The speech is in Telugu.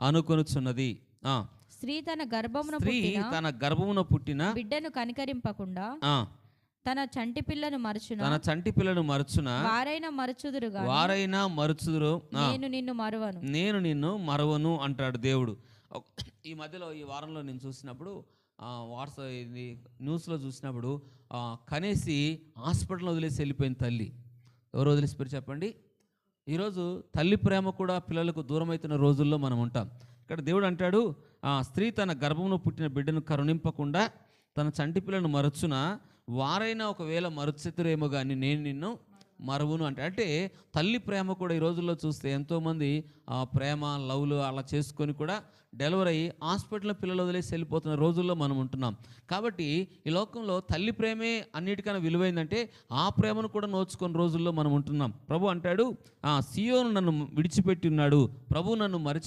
అనుకొనుచున్నది. స్త్రీ తన గర్భమున పుట్టిన బిడ్డను కనికరింపకుండా తన చంటి పిల్లను మరచున వారైనా మరచుదురు, నేను నిన్ను మరవను అంటాడు దేవుడు. ఈ మధ్యలో ఈ వారంలో నేను చూసినప్పుడు న్యూస్లో చూసినప్పుడు కనేసి హాస్పిటల్ వదిలేసి వెళ్ళిపోయిన తల్లి. ఎవరు వదిలేసిపోయారు చెప్పండి? ఈరోజు తల్లి ప్రేమ కూడా పిల్లలకు దూరం అవుతున్న రోజుల్లో మనం ఉంటాం. ఇక్కడ దేవుడు అంటాడు, స్త్రీ తన గర్భమును పుట్టిన బిడ్డను కరుణింపకుండా తన చంటి పిల్లను మరచున వారైనా ఒకవేళ మరచెతురేమో కానీ నేను నిన్ను మరువును అంటే తల్లి ప్రేమ కూడా ఈ రోజుల్లో చూస్తే ఎంతోమంది ప్రేమ లవ్లు అలా చేసుకొని కూడా డెలివరీ అయ్యి హాస్పిటల్లో పిల్లలు వదిలేసి వెళ్ళిపోతున్న రోజుల్లో మనం ఉంటున్నాం. కాబట్టి ఈ లోకంలో తల్లి ప్రేమే అన్నిటికన్నా విలువైందంటే ఆ ప్రేమను కూడా నోచుకొని రోజుల్లో మనం ఉంటున్నాం. ప్రభు అంటాడు, సియోను నన్ను విడిచిపెట్టి ఉన్నాడు, ప్రభు నన్ను మరిచి